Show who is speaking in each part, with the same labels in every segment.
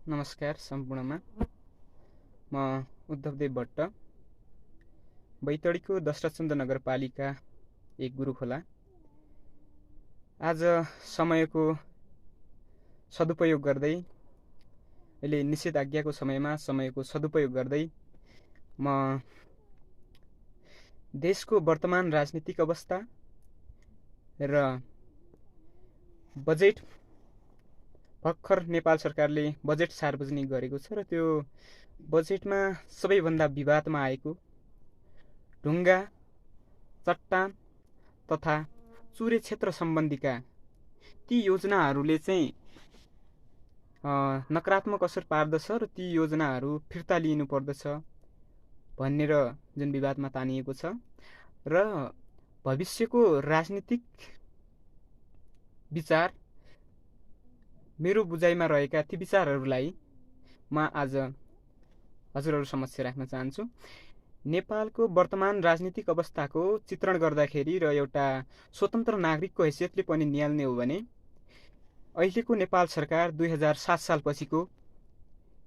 Speaker 1: नमस्कार सम्पूर्णमा। म उद्धवदेव भट्ट, बैतडीको दशरथचन्द्र नगरपालिका एक गुरुखोला। आज समयको सदुपयोग गर्दै, अहिले निषेध आज्ञाको समयमा समयको सदुपयोग गर्दै म देशको वर्तमान राजनीतिक अवस्था र बजेट भर्खर नेपाल सरकारले बजेट सार्वजनिक गरेको छ र त्यो बजेटमा सबैभन्दा विवादमा आएको ढुङ्गा, चट्टान तथा चुरे क्षेत्र सम्बन्धीका ती योजनाहरूले चाहिँ नकारात्मक असर पार्दछ र ती योजनाहरू फिर्ता लिनु पर्दछ भनेर जुन विवादमा तानिएको छ र भविष्यको राजनीतिक विचार मेरो बुझाइमा रहेका ती विचारहरूलाई म आज हजुरहरू समक्ष राख्न चाहन्छु। नेपालको वर्तमान राजनीतिक अवस्थाको चित्रण गर्दाखेरि र एउटा स्वतन्त्र नागरिकको हैसियतले पनि निहाल्ने हो भने अहिलेको नेपाल सरकार 2007 सालपछिको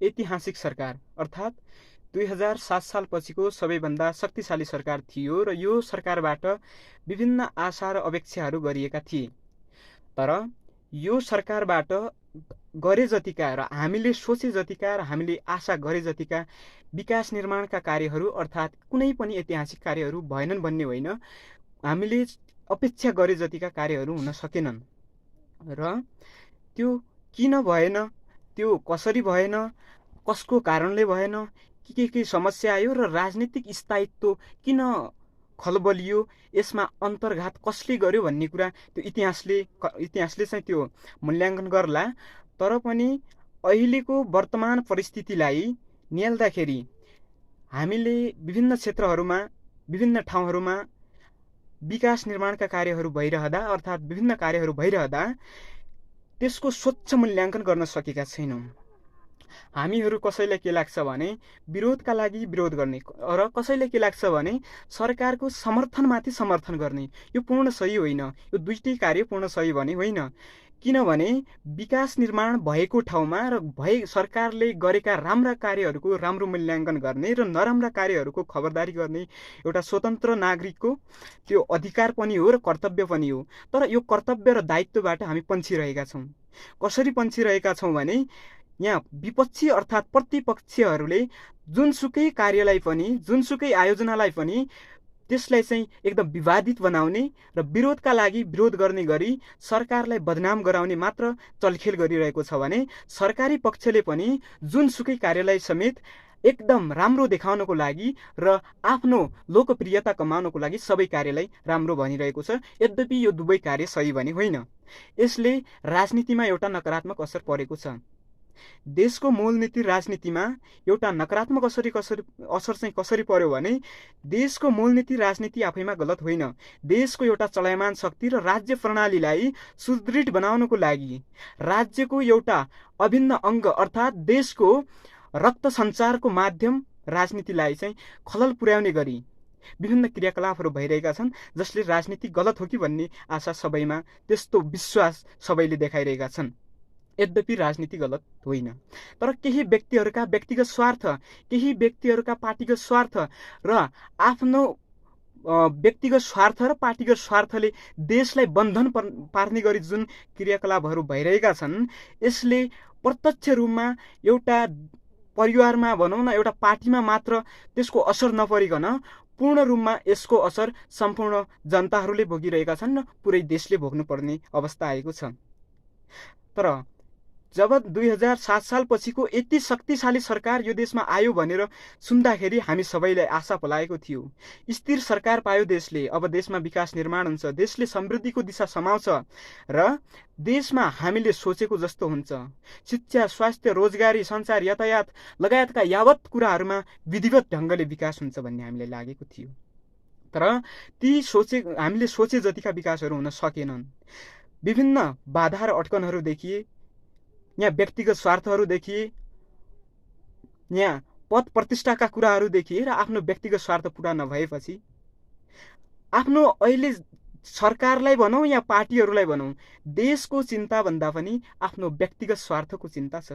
Speaker 1: ऐतिहासिक सरकार अर्थात् 2007 सालपछिको सबैभन्दा शक्तिशाली सरकार थियो र यो सरकारबाट विभिन्न आशा र अपेक्षाहरू गरिएका थिए। तर यो सरकारबाट गरे जतिका र हामीले सोचे जतिका र हामीले आशा गरे जतिका विकास निर्माणका कार्यहरू अर्थात् कुनै पनि ऐतिहासिक कार्यहरू भएनन् भन्ने होइन, हामीले अपेक्षा गरे जतिका कार्यहरू हुन सकेनन्। र त्यो किन भएन, त्यो कसरी भएन, कसको कारणले भएन, के समस्या आयो र राजनीतिक स्थायित्व किन खलबलियो, यसमा अन्तर्घात कसले गर्यो भन्ने कुरा त्यो इतिहासले चाहिँ त्यो मूल्याङ्कन गर्ला। तर पनि अहिलेको वर्तमान परिस्थितिलाई निहाल्दाखेरि हामीले विभिन्न क्षेत्रहरूमा विभिन्न ठाउँहरूमा विकास निर्माणका कार्यहरू भइरहँदा अर्थात् विभिन्न कार्यहरू भइरहँदा त्यसको स्वच्छ मूल्याङ्कन गर्न सकेका छैनौँ। हामीहरू कसैलाई के लाग्छ भने विरोधका लागि विरोध गर्ने र कसैलाई के लाग्छ भने सरकारको समर्थनमाथि समर्थन गर्ने। यो पूर्ण सही होइन, यो दुईटै कार्य पूर्ण सही भने होइन। किनभने विकास निर्माण भएको ठाउँमा र सरकारले गरेका राम्रा कार्यहरूको राम्रो मूल्याङ्कन गर्ने र नराम्रा कार्यहरूको खबरदारी गर्ने एउटा स्वतन्त्र नागरिकको त्यो अधिकार पनि हो र कर्तव्य पनि हो। तर यो कर्तव्य र दायित्वबाट हामी पन्छिरहेका छौँ। कसरी पन्छिरहेका छौँ भने यहाँ विपक्षी अर्थात् प्रतिपक्षहरूले जुनसुकै कार्यलाई पनि जुनसुकै आयोजनालाई पनि त्यसलाई चाहिँ एकदम विवादित बनाउने र विरोधका लागि विरोध गर्ने गरी सरकारलाई बदनाम गराउने मात्र चलखेल गरिरहेको छ भने सरकारी पक्षले पनि जुनसुकै कार्यलाई समेत एकदम राम्रो देखाउनको लागि र आफ्नो लोकप्रियता कमाउनको लागि सबै कार्यलाई राम्रो भनिरहेको छ। यद्यपि यो दुवै कार्य सही भने होइन। यसले राजनीतिमा एउटा नकारात्मक असर परेको छ। देशको मूलनीति राजनीतिमा एउटा नकारात्मक असर चाहिँ कसरी पर्यो भने देशको मूलनीति राजनीति आफैमा गलत होइन। देशको एउटा चलायमान शक्ति र राज्य प्रणालीलाई सुदृढ बनाउनको लागि राज्यको एउटा अभिन्न अङ्ग अर्थात् देशको रक्त सञ्चारको माध्यम राजनीतिलाई चाहिँ खलल पुर्याउने गरी विभिन्न क्रियाकलापहरू भइरहेका छन्, जसले राजनीति गलत हो कि भन्ने आशा सबैमा, त्यस्तो विश्वास सबैले देखाइरहेका छन्। यद्यपि राजनीति गलत होइन, तर केही व्यक्तिहरूका व्यक्तिगत स्वार्थ, केही व्यक्तिहरूका पार्टीगत स्वार्थ र आफ्नो व्यक्तिगत स्वार्थ र पार्टीगत स्वार्थले देशलाई बन्धन पार्ने गरी जुन क्रियाकलापहरू भइरहेका छन्, यसले प्रत्यक्ष रूपमा एउटा परिवारमा भनौँ न एउटा पार्टीमा मात्र त्यसको असर नपरिकन पूर्ण रूपमा यसको असर सम्पूर्ण जनताहरूले भोगिरहेका छन् र पुरै देशले भोग्नुपर्ने अवस्था आएको छ। तर जब 2007 सालपछिको यति शक्तिशाली सरकार यो देशमा आयो भनेर सुन्दाखेरि हामी सबैलाई आशा पलाएको थियो। स्थिर सरकार पायो देशले, अब देशमा विकास निर्माण हुन्छ, देशले समृद्धिको दिशा समाउँछ र देशमा हामीले सोचेको जस्तो हुन्छ। शिक्षा, स्वास्थ्य, रोजगारी, सञ्चार, यातायात लगायतका यावत कुराहरूमा विधिवत ढङ्गले विकास हुन्छ भन्ने हामीलाई लागेको थियो। तर हामीले सोचे जतिका विकासहरू हुन सकेनन्। विभिन्न बाधा र अड्कनहरू देखिए, यहाँ व्यक्तिगत स्वार्थहरू देखिए, यहाँ पद प्रतिष्ठाका कुराहरू देखिए र आफ्नो व्यक्तिगत स्वार्थ पुरा नभएपछि आफ्नो अहिले सरकारलाई भनौँ या पार्टीहरूलाई भनौँ, देशको चिन्ता भन्दा पनि आफ्नो व्यक्तिगत स्वार्थको चिन्ता छ।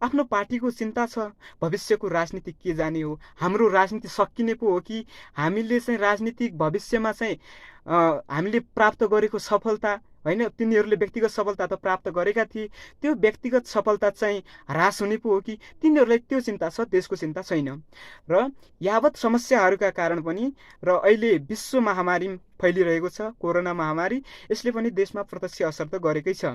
Speaker 1: आफ्नो पार्टीको चिन्ता छ, भविष्यको राजनीति के जाने हो, हाम्रो राजनीति सकिने पो हो कि हामीले चाहिँ राजनीतिक भविष्यमा चाहिँ हामीले प्राप्त गरेको सफलता होइन, तिनीहरूले व्यक्तिगत सफलता त प्राप्त गरेका थिए, त्यो व्यक्तिगत सफलता चाहिँ ह्रास हुने पो हो कि तिनीहरूलाई त्यो चिन्ता छ, देशको चिन्ता छैन। र यावत समस्याहरूका कारण पनि र अहिले विश्व महामारी फैलिरहेको छ, कोरोना महामारी, यसले पनि देशमा प्रत्यक्ष असर त गरेकै छ।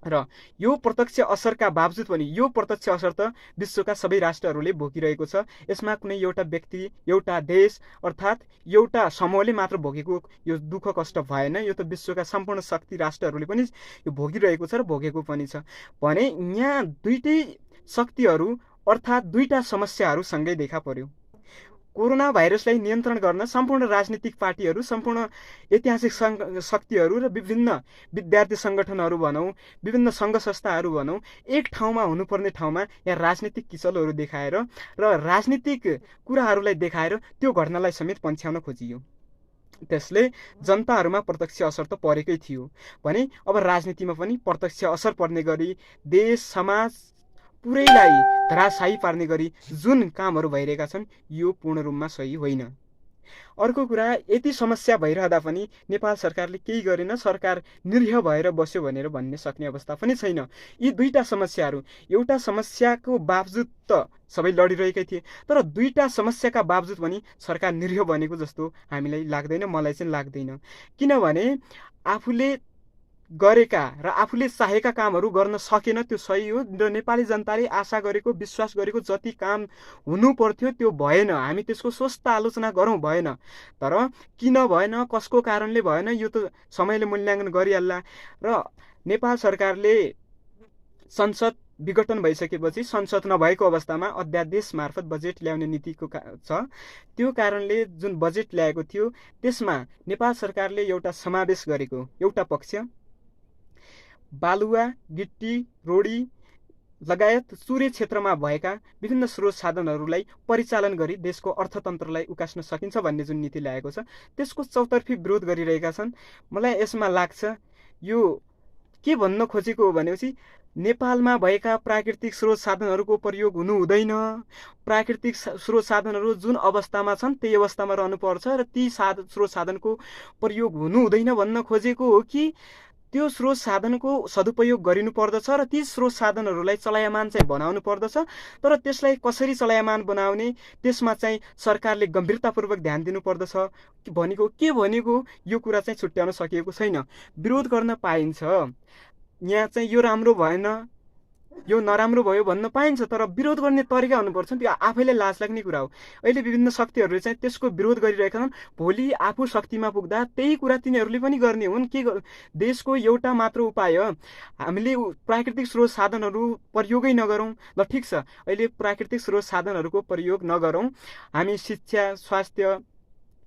Speaker 1: र यो प्रत्यक्ष असरका बावजुद पनि यो प्रत्यक्ष असर त विश्वका सबै राष्ट्रहरूले भोगिरहेको छ। यसमा कुनै एउटा व्यक्ति, एउटा देश अर्थात् एउटा समूहले मात्र भोगेको यो दुःख कष्ट भएन, यो त विश्वका सम्पूर्ण शक्ति राष्ट्रहरूले पनि यो भोगिरहेको छ र भोगेको पनि छ। भने यहाँ दुईटै शक्तिहरू अर्थात् दुईटा समस्याहरू सँगै देखा पर्यो। कोरोना भाइरसलाई नियन्त्रण गर्न सम्पूर्ण राजनीतिक पार्टीहरू, सम्पूर्ण ऐतिहासिक शक्तिहरू र विभिन्न विद्यार्थी सङ्गठनहरू भनौँ, विभिन्न सङ्घ संस्थाहरू भनौँ, एक ठाउँमा हुनुपर्ने ठाउँमा यहाँ राजनीतिक किचलहरू देखाएर र राजनीतिक कुराहरूलाई देखाएर त्यो घटनालाई समेत पन्छ्याउन खोजियो। त्यसले जनताहरूमा प्रत्यक्ष असर त परेकै थियो भने अब राजनीतिमा पनि प्रत्यक्ष असर पर्ने गरी देश समाज पुरैलाई धराशायी पार्ने गरी जुन कामहरू भइरहेका छन् यो पूर्ण रूपमा सही होइन। अर्को कुरा, यति समस्या भइरहँदा पनि नेपाल सरकारले केही गरेन, सरकार निरीह भएर बस्यो भनेर भन्ने सक्ने अवस्था पनि छैन। यी दुईटा समस्याहरू, एउटा समस्याको बावजुद त सबै लडिरहेकै थिए, तर दुईटा समस्याका बावजुद पनि सरकार निरीह बनेको जस्तो हामीलाई लाग्दैन, मलाई चाहिँ लाग्दैन। किनभने आफूले गरेका र आफूले चाहेका कामहरू गर्न सकेन, त्यो सही हो। र नेपाली जनताले आशा गरेको, विश्वास गरेको जति काम हुनु पर्थ्यो त्यो भएन, हामी त्यसको स्वस्थ आलोचना गरौँ, भएन। तर किन भएन, कसको कारणले भएन, यो त समयले मूल्याङ्कन गरिहाल्ला। र नेपाल सरकारले संसद विघटन भइसकेपछि संसद नभएको अवस्थामा अध्यादेश मार्फत बजेट ल्याउने नीतिको छ। त्यो कारणले जुन बजेट ल्याएको थियो त्यसमा नेपाल सरकारले एउटा समावेश गरेको एउटा पक्ष बालुवा, गिट्टी, रोडी लगायत सूर्य क्षेत्रमा भएका विभिन्न स्रोत साधनहरूलाई परिचालन गरी देशको अर्थतन्त्रलाई उकास्न सकिन्छ भन्ने जुन नीति ल्याएको छ त्यसको चौतर्फी विरोध गरिरहेका छन्। मलाई यसमा लाग्छ यो के भन्न खोजेको हो भनेपछि नेपालमा भएका प्राकृतिक स्रोत साधनहरूको प्रयोग हुनु हुँदैन, प्राकृतिक स्रोत साधनहरू जुन अवस्थामा छन् त्यही अवस्थामा रहनुपर्छ र ती स्रोत साधनको प्रयोग हुनु हुँदैन भन्न खोजेको हो कि त्यो स्रोत साधनको सदुपयोग गरिनु पर्दछ र ती स्रोत साधनहरूलाई चलायमान चाहिँ बनाउनु पर्दछ। तर त्यसलाई कसरी चलायमान बनाउने त्यसमा चाहिँ सरकारले गम्भीरतापूर्वक ध्यान दिनु पर्दछ के भनेको यो कुरा चाहिँ छुट्याउन सकिएको छैन। विरोध गर्न पाइन्छ, यहाँ चाहिँ यो राम्रो भएन, यो नराम्रो भयो भन्न पाइन्छ, तर विरोध गर्ने तरिका हुनुपर्छ। त्यो आफैले लाज लाग्ने कुरा हो। अहिले विभिन्न शक्तिहरूले चाहिँ त्यसको विरोध गरिरहेका छन्। भोलि आफू शक्तिमा पुग्दा त्यही कुरा तिनीहरूले पनि गर्ने हुन्। के देशको एउटा मात्र उपाय हो, हामीले प्राकृतिक स्रोत साधनहरू प्रयोगै नगरौँ। ल ठिक छ, अहिले प्राकृतिक स्रोत साधनहरूको प्रयोग नगरौँ, हामी शिक्षा, स्वास्थ्य,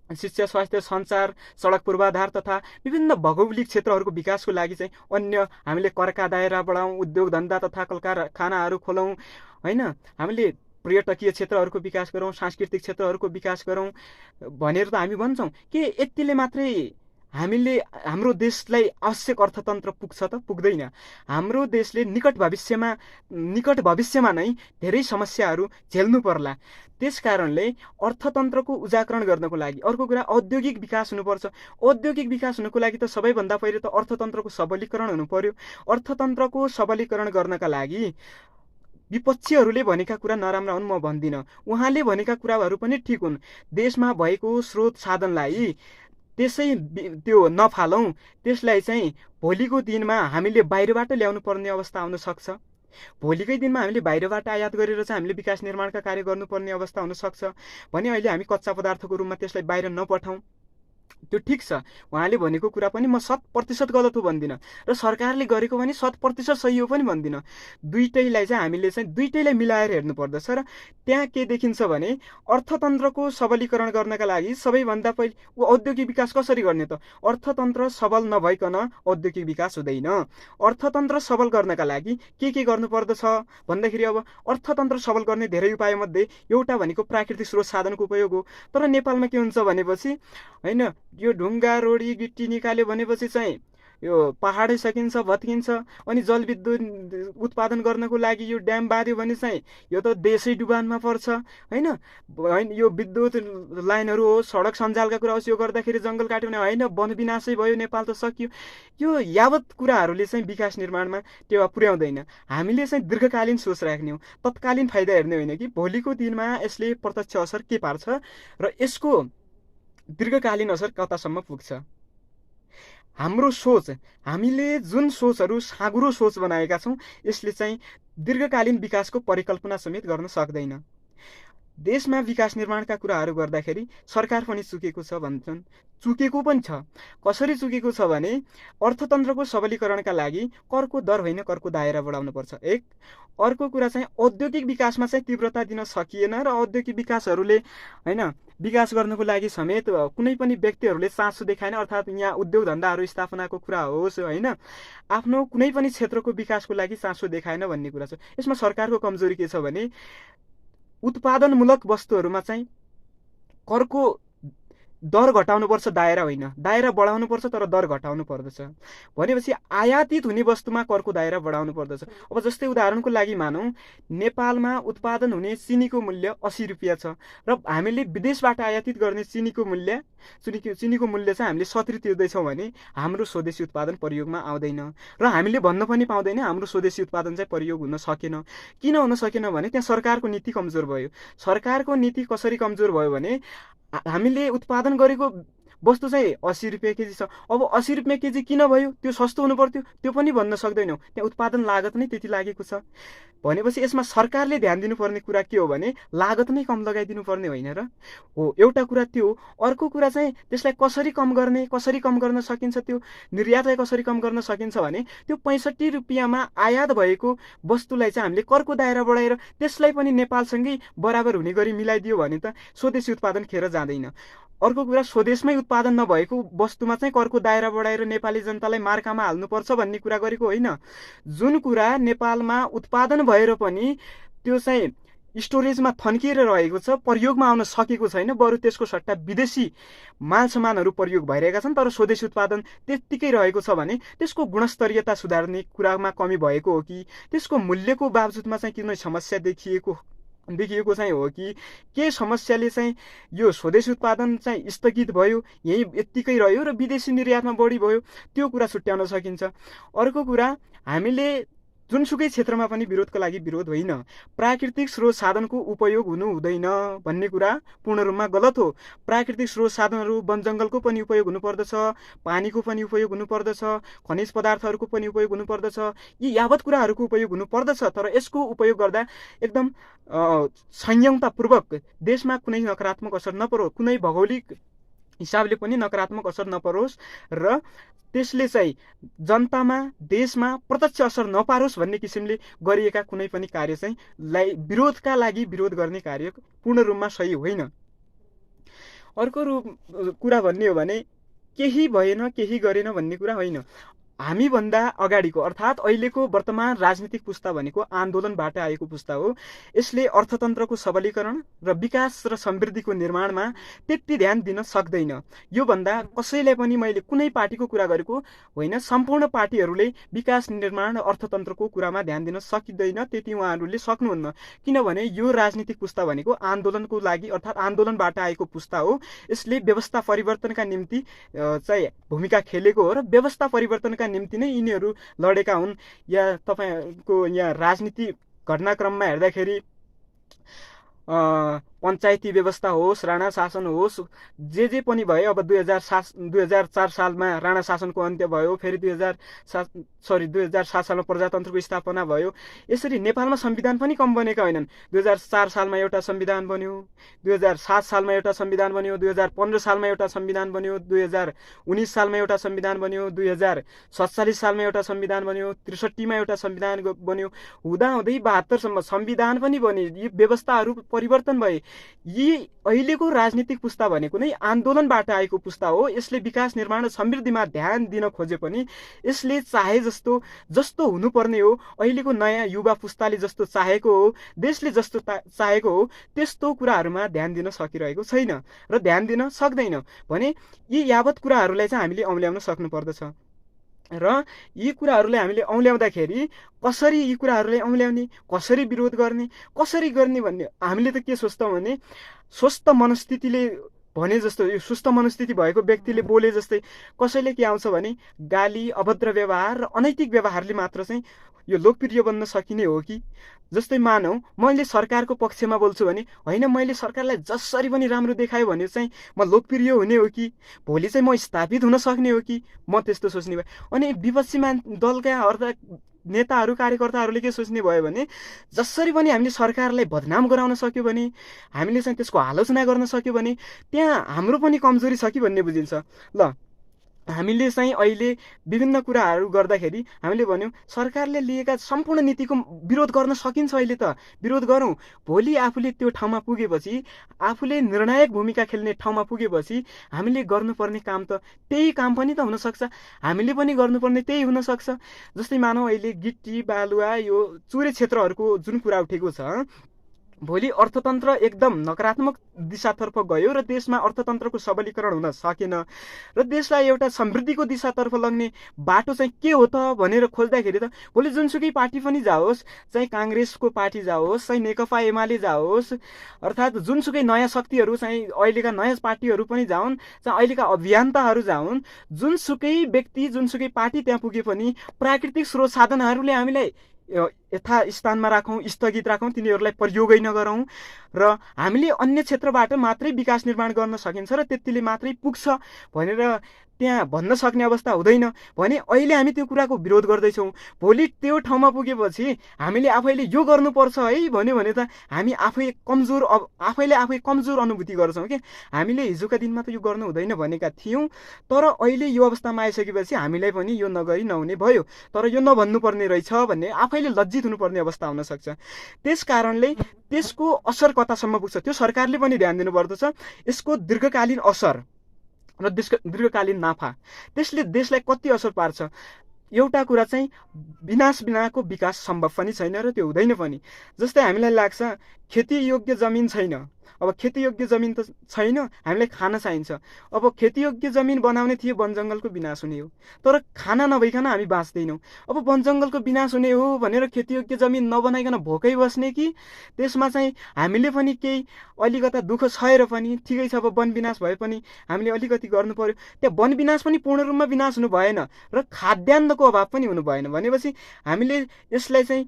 Speaker 1: सञ्चार, सडक पूर्वाधार तथा विभिन्न भौगोलिक क्षेत्रहरूको विकासको लागि चाहिँ अन्य हामीले करका दायरा बढाउँ, उद्योग धन्दा तथा कलकारखानाहरू खोलौँ, होइन, हामीले पर्यटकीय क्षेत्रहरूको विकास गरौँ, सांस्कृतिक क्षेत्रहरूको विकास गरौँ भनेर त हामी भन्छौँ। के यतिले मात्रै हामीले हाम्रो देशलाई आवश्यक अर्थतन्त्र पुग्छ त? पुग्दैन। हाम्रो देशले निकट भविष्यमा नै धेरै समस्याहरू झेल्नु पर्ला। त्यसकारणले अर्थतन्त्रको उजागरण गर्नको लागि अर्को कुरा औद्योगिक विकास हुनुपर्छ। औद्योगिक विकास हुनको लागि त सबैभन्दा पहिले त अर्थतन्त्रको सबलीकरण हुनु पर्यो। अर्थतन्त्रको सबलीकरण गर्नका लागि विपक्षीहरूले भनेका कुरा नराम्रा हुन् म भन्दिनँ, उहाँले भनेका कुराहरू पनि ठिक हुन्। देशमा भएको स्रोत साधनलाई त्यो नफालौँ, त्यसलाई चाहिँ भोलिको दिनमा हामीले बाहिरबाट ल्याउनु पर्ने अवस्था आउन सक्छ। भोलिकै दिनमा हामीले बाहिरबाट आयात गरेर चाहिँ हामीले विकास निर्माणका कार्य गर्नुपर्ने अवस्था हुन सक्छ भने अहिले हामी कच्चा पदार्थको रूपमा त्यसलाई बाहिर नपठाउँ, त्यो ठिक छ। उहाँले भनेको कुरा पनि म 100% गलत हो भन्दिनँ र सरकारले गरेको पनि 100% सही हो पनि भन्दिनँ। दुईटैलाई चाहिँ हामीले चाहिँ दुईटैलाई मिलाएर हेर्नु पर्दछ र त्यहाँ के देखिन्छ भने अर्थतन्त्रको सबलीकरण गर्नका लागि सबैभन्दा पहिले औद्योगिक विकास कसरी गर्ने त? अर्थतन्त्र सबल नभइकन औद्योगिक विकास हुँदैन। अर्थतन्त्र सबल गर्नका लागि के गर्नु पर्दछ भन्दाखेरि अब अर्थतन्त्र सबल गर्ने धेरै उपायमध्ये एउटा भनेको प्राकृतिक स्रोत साधनको उपयोग हो। तर नेपालमा के हुन्छ भनेपछि होइन, यो ढुङ्गा रोडी गिट्टी निकाल्यो भनेपछि चाहिँ यो पहाडै सकिन्छ भत्किन्छ। अनि जलविद्युत उत्पादन गर्नको लागि यो ड्याम बाँध्यो भने चाहिँ यो त देशै डुबानमा पर्छ होइन। यो विद्युत लाइनहरू हो, सडक सञ्जालका कुरा होस्, यो गर्दाखेरि जङ्गल काट्यो भने होइन वन विनाशै भयो, नेपाल त सकियो। यो यावत कुराहरूले चाहिँ विकास निर्माणमा टेवा पुर्याउँदैन। हामीले चाहिँ दीर्घकालीन सोच राख्ने हो, तत्कालीन फाइदा हेर्ने होइन कि भोलिको दिनमा यसले प्रत्यक्ष असर के पार्छ र यसको दीर्घकालीन असर कतासम्म पुग्छ। हाम्रो सोच, हामीले जुन सोचहरू साँघुरो सोच बनाएका छौँ यसले चाहिँ दीर्घकालीन विकासको परिकल्पना समेत गर्न सक्दैन। देशमा विकास निर्माणका कुराहरू गर्दाखेरि सरकार पनि चुकेको छ भन्छन्, चुकेको पनि छ। कसरी चुकेको छ भने अर्थतन्त्रको सबलीकरणका लागि करको दर होइन करको दायरा बढाउनुपर्छ एक। अर्को कुरा चाहिँ औद्योगिक विकासमा चाहिँ तीव्रता दिन सकिएन र औद्योगिक विकासहरूले होइन विकास गर्नको लागि समेत कुनै पनि व्यक्तिहरूले चासो देखाएन। अर्थात् यहाँ उद्योग धन्दाहरू स्थापनाको कुरा होस् होइन, आफ्नो कुनै पनि क्षेत्रको विकासको लागि चासो देखाएन भन्ने कुरा छ। यसमा सरकारको कमजोरी के छ भने उत्पादनमूलक वस्तुहरूमा चाहिँ करको दर घटाउनुपर्छ, दायरा होइन। दायरा बढाउनु पर्छ तर दर घटाउनु पर्दछ। भनेपछि आयातित हुने वस्तुमा करको दायरा बढाउनु पर्दछ। अब जस्तै उदाहरणको लागि मानौँ नेपालमा उत्पादन हुने चिनीको मूल्य 80 रुपियाँ छ र हामीले विदेशबाट आयातित गर्ने चिनीको मूल्य चाहिँ हामीले 70 तिर्दैछौँ भने हाम्रो स्वदेशी उत्पादन प्रयोगमा आउँदैन र हामीले भन्न पनि पाउँदैन हाम्रो स्वदेशी उत्पादन चाहिँ प्रयोग हुन सकेन। किन हुन सकेन भने त्यहाँ सरकारको नीति कमजोर भयो। सरकारको नीति कसरी कमजोर भयो भने हामीले उत्पादन गरेको वस्तु चाहिँ 80 रुपियाँ केजी छ। अब 80 रुपियाँ केजी किन भयो, त्यो सस्तो हुनु पर्थ्यो, त्यो पनि भन्न सक्दैनौँ। त्यहाँ उत्पादन लागत नै त्यति लागेको छ। भनेपछि यसमा सरकारले ध्यान दिनुपर्ने कुरा के हो भने लागत नै कम लगाइदिनु पर्ने होइन र हो। एउटा कुरा त्यो। अर्को कुरा चाहिँ त्यसलाई कसरी कम गर्न सकिन्छ, त्यो निर्यातलाई कसरी कम गर्न सकिन्छ भने त्यो 65 रुपियाँमा आयात भएको वस्तुलाई चाहिँ हामीले करको दायरा बढाएर त्यसलाई पनि नेपालसँगै बराबर हुने गरी मिलाइदियो भने त स्वदेशी उत्पादन खेर जाँदैन। अर्को कुरा स्वदेशमै उत्पादन नभएको वस्तुमा चाहिँ करको दायरा बढाएर नेपाली जनतालाई मार्कामा हाल्नुपर्छ भन्ने कुरा गरेको होइन। जुन कुरा नेपालमा उत्पादन भएर पनि त्यो चाहिँ स्टोरेजमा थन्किएर रहेको छ, प्रयोगमा आउन सकेको छैन, बरु त्यसको सट्टा विदेशी माल सामानहरू प्रयोग भइरहेका छन् तर स्वदेशी उत्पादन त्यत्तिकै रहेको छ भने त्यसको गुणस्तरीयता सुधार्ने कुरामा कमी भएको हो कि त्यसको मूल्यको बावजुदमा चाहिँ कुनै समस्या देखिएको चाहिँ हो कि के समस्याले चाहिँ यो स्वदेशी उत्पादन चाहिँ स्थगित भयो, यही यत्तिकै रह्यो र विदेशी निर्यातमा बढी भयो, त्यो कुरा छुट्याउन सकिन्छ। अर्को कुरा हामीले जुनसुकै क्षेत्रमा पनि विरोधको लागि विरोध होइन, प्राकृतिक स्रोत साधनको उपयोग हुनु हुँदैन भन्ने कुरा पूर्ण रूपमा गलत हो। प्राकृतिक स्रोत साधनहरू वन जङ्गलको पनि उपयोग हुनुपर्दछ, पानीको पनि उपयोग हुनुपर्दछ, खनिज पदार्थहरूको पनि उपयोग हुनुपर्दछ। यी यावत कुराहरूको उपयोग हुनुपर्दछ तर यसको उपयोग गर्दा एकदम संयमतापूर्वक देशमा कुनै नकारात्मक असर नपरोस्, कुनै भौगोलिक हिसाबले पनि नकारात्मक असर नपरोस् र त्यसले चाहिँ जनतामा देशमा प्रत्यक्ष असर नपारोस् भन्ने किसिमले गरिएका कुनै पनि कार्य चाहिँ विरोधका लागि विरोध गर्ने कार्य पूर्ण रूपमा सही होइन। अर्को कुरा भन्ने हो भने केही भएन केही गरेन भन्ने कुरा होइन। हामीभन्दा अगाडिको अर्थात् अहिलेको वर्तमान राजनीतिक पुस्ता भनेको आन्दोलनबाट आएको पुस्ता हो। यसले अर्थतन्त्रको सबलीकरण र विकास र समृद्धिको निर्माणमा त्यति ध्यान दिन सक्दैन। योभन्दा कसैले पनि मैले कुनै पार्टीको कुरा गरेको होइन, सम्पूर्ण पार्टीहरूले विकास निर्माण अर्थतन्त्रको कुरामा ध्यान दिन सकिँदैन, त्यति उहाँहरूले सक्नुहुन्न। किनभने यो राजनीतिक पुस्ता भनेको आन्दोलनको लागि अर्थात् आन्दोलनबाट आएको पुस्ता हो। यसले व्यवस्था परिवर्तनका निम्ति चाहिँ भूमिका खेलेको हो र व्यवस्था परिवर्तनका निम्ति नै यिनीहरू लडेका हुन्। या तपाईको यहाँ राजनीति घटनाक्रममा हेर्दाखेरि पञ्चायती व्यवस्था होस्, राणा शासन होस्, जे पनि भयो। अब 2004 सालमा राणा शासनको अन्त्य भयो, फेरि 2007 सालमा प्रजातन्त्रको स्थापना भयो। यसरी नेपालमा संविधान पनि कम बनेका होइनन्। 2004 सालमा एउटा संविधान बन्यो, 2007 सालमा एउटा संविधान बन्यो, 2015 सालमा एउटा संविधान बन्यो, 2019 सालमा एउटा संविधान बन्यो, 2047 सालमा एउटा संविधान बन्यो, 63 मा एउटा संविधान बन्यो, हुँदाहुँदै 72 सम्म संविधान पनि बने। यी व्यवस्थाहरू परिवर्तन भए। यी अहिलेको राजनीतिक पुस्ता भनेको नै आन्दोलनबाट आएको पुस्ता हो। यसले विकास निर्माण र समृद्धिमा ध्यान दिन खोजे पनि यसले चाहे जस्तो हुनुपर्ने हो, अहिलेको नयाँ युवा पुस्ताले जस्तो चाहेको हो, देशले जस्तो चाहेको हो त्यस्तो कुराहरूमा ध्यान दिन सकिरहेको छैन र ध्यान दिन सक्दैन भने यी यावत कुराहरूलाई चाहिँ हामीले औँल्याउन सक्नुपर्दछ। र यी कुराहरूलाई हामीले औँल्याउँदाखेरि कसरी यी कुराहरूलाई औँल्याउने, कसरी विरोध गर्ने, कसरी गर्ने भन्ने हामीले त के सोच्छौँ भने स्वस्थ मनस्थितिले भने जस्तो यो सुस्त मनस्थिति भएको व्यक्तिले बोले जस्तै कसैले के आउँछ भने गाली, अभद्र व्यवहार र अनैतिक व्यवहारले मात्र चाहिँ यो लोकप्रिय बन्न सकिने हो कि? जस्तै मानौ मैले सरकारको पक्षमा बोल्छु भने होइन, मैले सरकारलाई जसरी पनि राम्रो देखायो भने चाहिँ म लोकप्रिय हुने हो कि? भोलि चाहिँ म स्थापित हुन सक्ने हो कि? म त्यस्तो सोच्ने भए। अनि विपक्षी दलका अर्थात् नेताहरू, कार्यकर्ताहरूले के सोच्ने भयो भने जसरी पनि हामीले सरकारलाई बदनाम गराउन सक्यो भने, हामीले चाहिँ त्यसको आलोचना गर्न सक्यो भने त्यहाँ हाम्रो पनि कमजोरी छ कि भन्ने बुझिन्छ। ल, हामीले चाहिँ अहिले विभिन्न कुराहरू गर्दाखेरि हामीले भन्यौँ सरकारले लिएका सम्पूर्ण नीतिको विरोध गर्न सकिन्छ। अहिले त विरोध गरौँ। भोलि आफूले त्यो ठाउँमा पुगेपछि, आफूले निर्णायक भूमिका खेल्ने ठाउँमा पुगेपछि हामीले गर्नुपर्ने काम त त्यही काम पनि त हुनसक्छ। हामीले पनि गर्नुपर्ने त्यही हुनसक्छ। जस्तै मानौ अहिले गिटी, बालुवा, यो चुरे क्षेत्रहरूको जुन कुरा उठेको छ, भोलि अर्थतन्त्र एकदम नकारात्मक दिशातर्फ गयो र देशमा अर्थतन्त्रको सबलीकरण हुन सकेन र देशलाई एउटा समृद्धिको दिशातर्फ लग्ने बाटो चाहिँ के हो त भनेर खोज्दाखेरि त भोलि जुनसुकै पार्टी पनि जाओस्, चाहिँ काङ्ग्रेसको पार्टी जाओस्, चाहिँ नेकपा एमाले जाओस्, अर्थात् जुनसुकै नयाँ शक्तिहरू चाहिँ अहिलेका नयाँ पार्टीहरू पनि जाउन्, चाहिँ अहिलेका अभियन्ताहरू जाउन्, जुनसुकै व्यक्ति, जुनसुकै पार्टी त्यहाँ पुगे पनि प्राकृतिक स्रोत साधनहरूले हामीलाई यथास्थानमा राखौँ, स्थगित राखौँ, तिनीहरूलाई प्रयोगै नगरौँ र हामीले अन्य क्षेत्रबाट मात्रै विकास निर्माण गर्न सकिन्छ र त्यतिले मात्रै पुग्छ भनेर त्यहाँ भन्न सक्ने अवस्था हुँदैन भने अहिले हामी त्यो कुराको विरोध गर्दैछौँ। भोलि त्यो ठाउँमा पुगेपछि हामीले आफैले यो गर्नुपर्छ है भन्यो भने त हामी आफैले आफै कमजोर अनुभूति गर्छौँ कि हामीले हिजोका दिनमा त यो गर्नु हुँदैन भनेका थियौँ, तर अहिले यो अवस्थामा आइसकेपछि हामीलाई पनि यो नगरी नहुने भयो, तर यो नभन्नुपर्ने रहेछ भन्ने आफैले लज्जित हुनुपर्ने अवस्था हुन सक्छ। त्यस कारणले त्यसको असर कतासम्म पुग्छ त्यो सरकारले पनि ध्यान दिनुपर्दछ। यसको दीर्घकालीन असर र दीर्घकालीन नाफा, त्यसले देशलाई कति असर पार्छ। एउटा कुरा चाहिँ विनाश बिनाको विकास सम्भव पनि छैन र त्यो हुँदैन पनि। जस्तै हामीलाई लाग्छ खेती योग्य जमिन छैन, अब खेतीयोग्य जमिन त छैन, हामीलाई खान चाहिन्छ। अब खेतीयोग्य जमिन बनाउने थियो, वन जङ्गलको विनाश हुने हो, तर खाना नभइकन हामी बाँच्दैनौँ। अब वन जङ्गलको विनाश हुने हो भनेर खेतीयोग्य जमिन नबनाइकन भोकै बस्ने कि त्यसमा चाहिँ हामीले पनि केही अलिकता दुःख सहेर पनि ठिकै छ, अब वन विनाश भए पनि हामीले अलिकति गर्नु पर्यो। त्यहाँ वन विनाश पनि पूर्ण रूपमा विनाश हुनु भएन र खाद्यान्नको अभाव पनि हुनु भएन भनेपछि हामीले यसलाई चाहिँ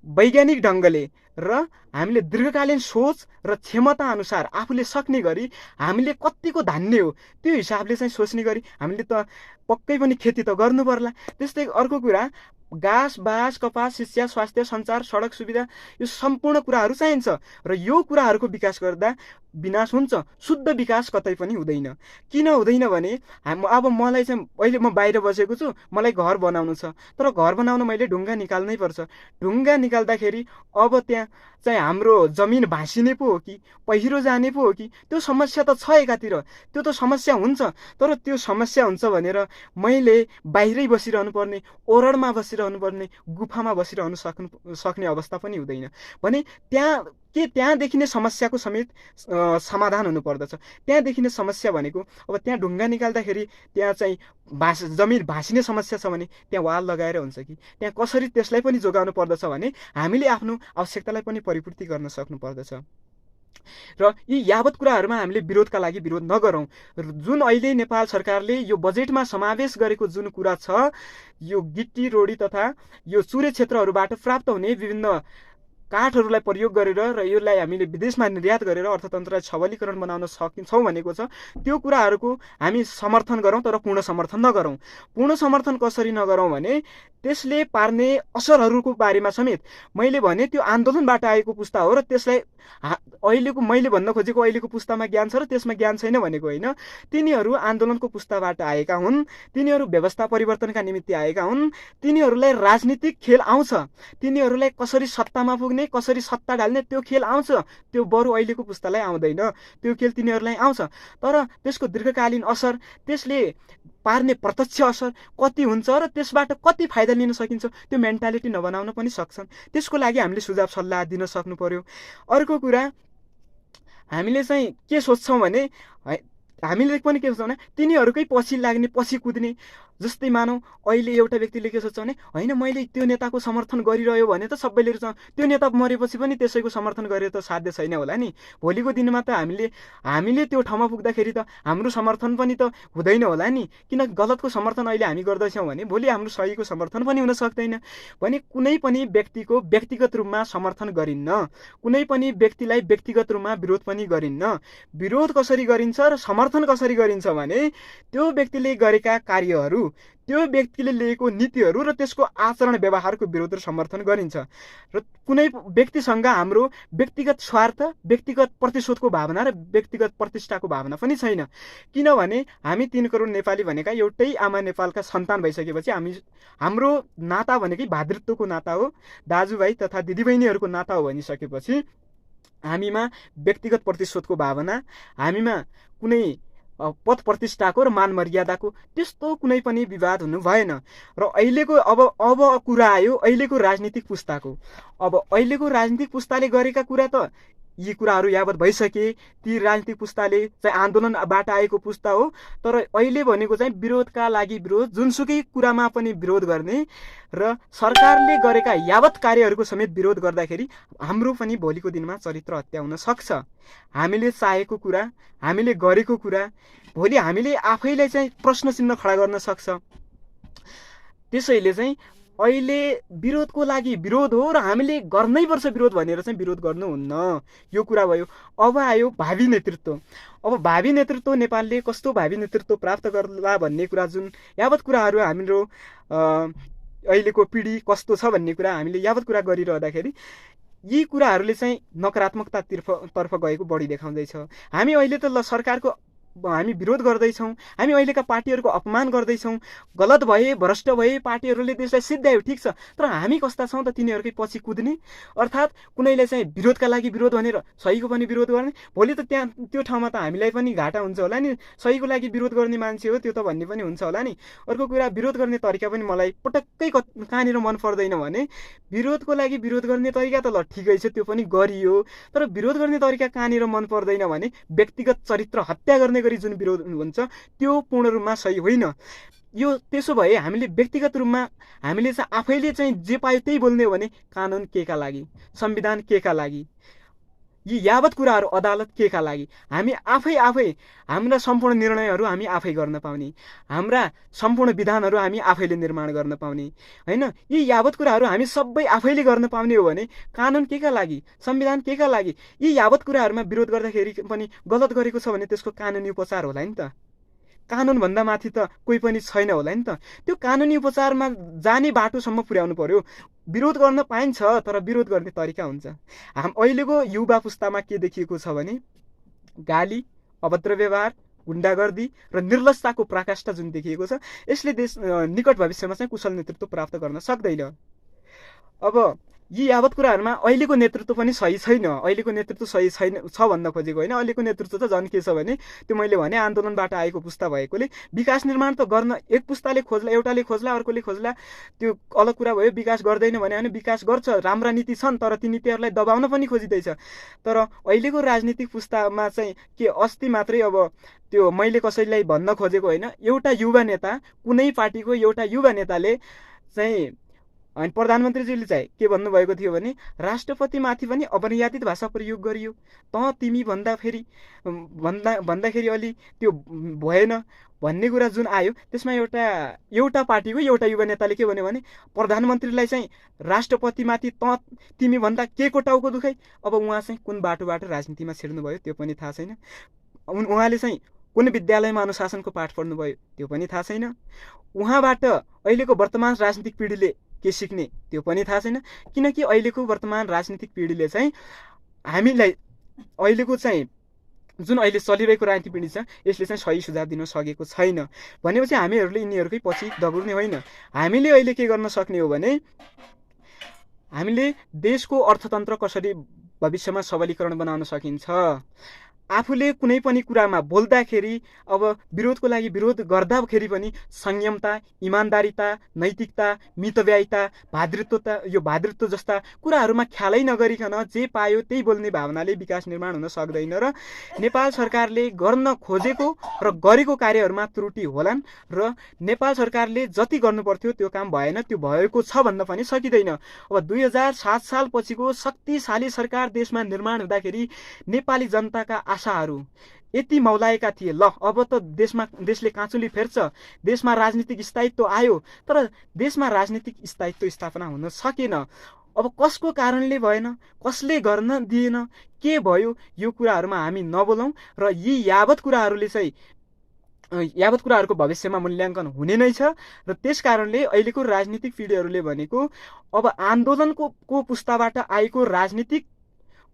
Speaker 1: वैज्ञानिक ढङ्गले र हामीले दीर्घकालीन सोच र क्षमता अनुसार आफूले सक्ने गरी हामीले कतिको धान्ने हो त्यो हिसाबले चाहिँ सोच्ने गरी हामीले त पक्कै पनि खेती त गर्नु पर्ला। त्यस्तै अर्को कुरा, घाँस, बाँस, कपास, शिक्षा, स्वास्थ्य, सञ्चार, सडक सुविधा, यो सम्पूर्ण कुराहरू चाहिन्छ र यो कुराहरूको विकास गर्दा विनाश हुन्छ, शुद्ध विकास कतै पनि हुँदैन। किन हुँदैन भने अब मलाई चाहिँ अहिले म बाहिर बसेको छु, मलाई घर बनाउनु छ, तर घर बनाउन मैले ढुङ्गा निकाल्नै पर्छ। ढुङ्गा निकाल्दाखेरि अब त्यहाँ चाहिँ हाम्रो जमिन भाँसिने पो हो कि पहिरो जाने पो हो कि, त्यो समस्या त छ एकातिर, त्यो त समस्या हुन्छ, तर त्यो समस्या हुन्छ भनेर मैले बाहिरै बसिरहनु पर्ने, ओरडमा बसिरहनु पर्ने, गुफामा बसिरहनु सक्ने अवस्था पनि हुँदैन भने त्यहाँ देखिने समस्याको समेत समाधान हुनुपर्दछ। त्यहाँ देखिने समस्या भनेको अब त्यहाँ ढुङ्गा निकाल्दाखेरि त्यहाँ चाहिँ जमिन भाँसिने समस्या छ भने त्यहाँ वाल लगाएर हुन्छ कि त्यहाँ कसरी त्यसलाई पनि जोगाउनु पर्दछ भने हामीले आफ्नो आवश्यकतालाई पनि परिपूर्ति गर्न सक्नु पर्दछ। र यी यावत कुराहरूमा हामीले विरोधका लागि विरोध नगरौँ। जुन अहिले नेपाल सरकारले यो बजेटमा समावेश गरेको जुन कुरा छ, यो गिट्टी, रोडी तथा यो चुरे क्षेत्रहरूबाट प्राप्त हुने विभिन्न काठहरूलाई प्रयोग गरेर र यसलाई हामीले विदेशमा निर्यात गरेर अर्थतन्त्रलाई सबलीकरण बनाउन सकिन्छौँ भनेको छ, त्यो कुराहरूको हामी समर्थन गरौँ, तर पूर्ण समर्थन नगरौँ। पूर्ण समर्थन कसरी नगरौँ भने त्यसले पार्ने असरहरूको बारेमा समेत मैले भने त्यो आन्दोलनबाट आएको पुस्ता हो र त्यसलाई अहिलेको मैले भन्न खोजेको अहिलेको पुस्तामा ज्ञान छ र त्यसमा ज्ञान छैन भनेको होइन। तिनीहरू आन्दोलनको पुस्ताबाट आएका हुन्, तिनीहरू व्यवस्था परिवर्तनका निमित्त आएका हुन्, तिनीहरूलाई राजनीतिक खेल आउँछ, तिनीहरूलाई कसरी सत्तामा पुग्ने, कसरी सत्ता ढाल्ने त्यो खेल आउँछ, त्यो बरु अहिलेको पुस्तालाई आउँदैन, त्यो खेल तिनीहरूलाई आउँछ। तर त्यसको दीर्घकालीन असर, त्यसले पार्ने प्रत्यक्ष असर कति हुन्छ र त्यसबाट कति फाइदा लिन सकिन्छ त्यो मेन्टालिटी नबनाउन पनि सक्छन्। त्यसको लागि हामीले सुझाव सल्लाह दिन सक्नु पर्यो। अर्को कुरा, हामीले चाहिँ के सोच्छौँ भने हामीले पनि के सोच्छौँ भने तिनीहरूकै पछि लाग्ने, पछि कुद्ने, जस्तै मानौ अहिले एउटा व्यक्तिले के सोच्छ भने होइन मैले त्यो नेताको समर्थन गरिरह्यो भने त सबैले त्यो नेता मरेपछि पनि त्यसैको समर्थन गरेर त साध्य छैन होला नि। भोलिको दिनमा त हामीले त्यो ठाउँमा पुग्दाखेरि त हाम्रो समर्थन पनि त हुँदैन होला नि। किन गलतको समर्थन अहिले हामी गर्दैछौँ भने भोलि हाम्रो सहीको समर्थन पनि हुन सक्दैन। भने कुनै पनि व्यक्तिको व्यक्तिगत रूपमा समर्थन गरिन्न, कुनै पनि व्यक्तिलाई व्यक्तिगत रूपमा विरोध पनि गरिन्न। विरोध कसरी गरिन्छ र समर्थन कसरी गरिन्छ भने त्यो व्यक्तिले गरेका कार्यहरू, त्यो व्यक्तिले लिएको नीतिहरू र त्यसको आचरण व्यवहारको विरोध र समर्थन गरिन्छ। र कुनै व्यक्तिसँग हाम्रो व्यक्तिगत स्वार्थ, व्यक्तिगत प्रतिशोधको भावना र व्यक्तिगत प्रतिष्ठाको भावना पनि छैन। किनभने हामी 3 करोड नेपाली भनेका एउटै आमा नेपालका सन्तान भइसकेपछि हाम्रो नाता भनेकै भातृत्वको नाता हो, दाजुभाइ तथा दिदीबहिनीहरूको नाता हो भनिसकेपछि हामीमा व्यक्तिगत प्रतिशोधको भावना, हामीमा कुनै पद प्रतिष्ठाको र मान मर्यादाको त्यस्तो कुनै पनि विवाद हुनु भएन। र अहिलेको अब कुरा आयो अहिलेको राजनीतिक पुस्ताको। अब अहिलेको राजनीतिक पुस्ताले गरेका कुरा त यी कुराहरू यावत भइसके। ती राजनीतिक पुस्ताले चाहिँ आन्दोलनबाट आएको पुस्ता हो, तर अहिले भनेको चाहिँ विरोधका लागि विरोध, जुनसुकै कुरामा पनि विरोध गर्ने र सरकारले गरेका यावत कार्यहरूको समेत विरोध गर्दाखेरि हाम्रो पनि भोलिको दिनमा चरित्र हत्या हुन सक्छ। हामीले चाहेको कुरा, हामीले गरेको कुरा भोलि हामीले आफैलाई चाहिँ प्रश्न चिन्ह खडा गर्न सक्छ। त्यसैले चाहिँ अहिले विरोधको लागि विरोध हो र हामीले गर्नै पर्छ विरोध भनेर चाहिँ विरोध गर्नुहुन्न। यो कुरा भयो। अब आयो भावी नेतृत्व। अब भावी नेतृत्व नेपालले कस्तो भावी नेतृत्व प्राप्त गर्ला भन्ने कुरा, जुन यावत कुराहरू हाम्रो अहिलेको पिँढी कस्तो छ भन्ने कुरा हामीले यावत कुरा गरिरहँदाखेरि यी कुराहरूले चाहिँ नकारात्मकतातर्फ गएको बढी देखाउँदैछ। हामी अहिले त सरकारको हामी विरोध गर्दैछौँ, हामी अहिलेका पार्टीहरूको अपमान गर्दैछौँ, गलत भए भ्रष्ट भए पार्टीहरूले त्यसलाई सिद्ध्यायो, ठिक छ, तर हामी कस्ता छौँ त तिनीहरूकै पछि कुद्ने, अर्थात् कुनैले चाहिँ विरोधका लागि विरोध भनेर सहीको पनि विरोध गर्ने। भोलि त त्यो ठाउँमा त हामीलाई पनि घाटा हुन्छ होला नि, सहीको लागि विरोध गर्ने मान्छे हो त्यो त भन्ने पनि हुन्छ होला नि। अर्को कुरा, विरोध गर्ने तरिका पनि मलाई पटक्कै कहाँनिर मन पर्दैन भने विरोधको लागि विरोध गर्ने तरिका त ल ठिकै छ, त्यो पनि गरियो, तर विरोध गर्ने तरिका कहाँनिर मन पर्दैन भने व्यक्तिगत चरित्र हत्या गर्ने गरी जुन विरोध हुन्छ त्यो पूर्ण रूपमा सही होइन। यो त्यसो भए हामीले व्यक्तिगत रूपमा हामीले चाहिँ आफैले चाहिँ जे पायो त्यही बोल्ने हो भने कानुन केका लागि, संविधान केका लागि, यी यावत कुराहरू अदालत केका लागि, हामी आफै हाम्रा सम्पूर्ण निर्णयहरू हामी आफै गर्न पाउने, हाम्रा सम्पूर्ण विधानहरू हामी आफैले निर्माण गर्न पाउने होइन। यी यावत कुराहरू हामी सबै आफैले गर्न पाउने हो भने कानुन केका लागि, संविधान केका लागि? यी यावत कुराहरूमा विरोध गर्दाखेरि पनि गलत गरेको छ भने त्यसको कानुनी उपचार होला नि त। कानुनभन्दा माथि त कोही पनि छैन होला नि त। त्यो कानुनी उपचारमा जाने बाटोसम्म पुर्याउनु पर्यो। विरोध गर्न पाइन्छ तर विरोध गर्ने तरिका हुन्छ। अहिलेको युवा पुस्तामा के देखिएको छ भने गाली, अभद्र व्यवहार, गुण्डागर्दी र निर्लज्जताको प्रकाष्ठ जुन देखिएको छ, यसले देश निकट भविष्यमा चाहिँ कुशल नेतृत्व प्राप्त गर्न सक्दैन। अब यी यावत कुराहरूमा अहिलेको नेतृत्व पनि सही छैन। अहिलेको नेतृत्व सही छैन छ भन्न खोजेको होइन। अहिलेको नेतृत्व त झन् के छ भने त्यो मैले भने आन्दोलनबाट आएको पुस्ता भएकोले विकास निर्माण त गर्न एक पुस्ताले खोज्ला, एउटाले खोज्ला, अर्कोले खोज्ला, त्यो अलग कुरा भयो। विकास गर्दैन भने विकास गर्छ, राम्रा नीति छन् तर ती नीतिहरूलाई दबाउन पनि खोजिँदैछ। तर अहिलेको राजनीतिक पुस्तामा चाहिँ के अस्ति मात्रै अब त्यो मैले कसैलाई भन्न खोजेको होइन, एउटा युवा नेता, कुनै पार्टीको एउटा युवा नेताले चाहिँ अनि प्रधानमन्त्रीजीले चाहिँ के भन्नुभएको थियो भने राष्ट्रपतिमाथि पनि अपरियादित भाषा प्रयोग गरियो, त तिमी भन्दाखेरि अलि त्यो भएन भन्ने कुरा जुन आयो, त्यसमा एउटा पार्टीको एउटा युवा नेताले के भन्यो भने प्रधानमन्त्रीलाई चाहिँ राष्ट्रपतिमाथि त तिमी भन्दा के को टाउको दुखाइ। अब उहाँ चाहिँ कुन बाटोबाट राजनीतिमा छिर्नुभयो त्यो पनि थाहा छैन। उहाँले चाहिँ कुन विद्यालयमा अनुशासनको पाठ पढ्नुभयो त्यो पनि थाहा छैन। उहाँबाट अहिलेको वर्तमान राजनीतिक पिँढीले के सिक्ने त्यो पनि थाहा छैन। किनकि अहिलेको वर्तमान राजनीतिक पिँढीले चाहिँ हामीलाई अहिलेको चाहिँ जुन अहिले चलिरहेको राजनीतिक पिँढी छ यसले चाहिँ सही सुझाव दिन सकेको छैन। भनेपछि हामीहरूले यिनीहरूकै पछि दगुर्ने होइन। हामीले अहिले के गर्न सक्ने हो भने हामीले देशको अर्थतन्त्र कसरी भविष्यमा सबलीकरण बनाउन सकिन्छ, आफूले कुनै पनि कुरामा बोल्दाखेरि अब विरोधको लागि विरोध गर्दाखेरि पनि संयमता, इमान्दारिता, नैतिकता, मितव्ययिता, भातृत्व जस्ता कुराहरूमा ख्यालै नगरिकन जे पायो त्यही बोल्ने भावनाले विकास निर्माण हुन सक्दैन र नेपाल सरकारले गर्न खोजेको र गरेको कार्यहरूमा त्रुटि होलान् र नेपाल सरकारले जति गर्नुपर्थ्यो त्यो काम भएन, त्यो भएको छ भन्न पनि सकिँदैन। अब 2007 सालपछिको शक्तिशाली सरकार देशमा निर्माण हुँदाखेरि नेपाली जनताका आशाहरू यति मौलाएका थिए, ल अब त देशले काँचुली फेर्छ, देशमा राजनीतिक स्थायित्व आयो, तर देशमा राजनीतिक स्थायित्व स्थापना हुन सकेन। अब कसको कारणले भएन, कसले गर्न दिएन, के भयो, यो कुराहरूमा हामी नबोलौँ र यी यावत कुराहरूको भविष्यमा मूल्याङ्कन हुने नै छ र त्यस कारणले अहिलेको राजनीतिक पिँढीहरूले भनेको अब आन्दोलनको पुस्ताबाट आएको राजनीतिक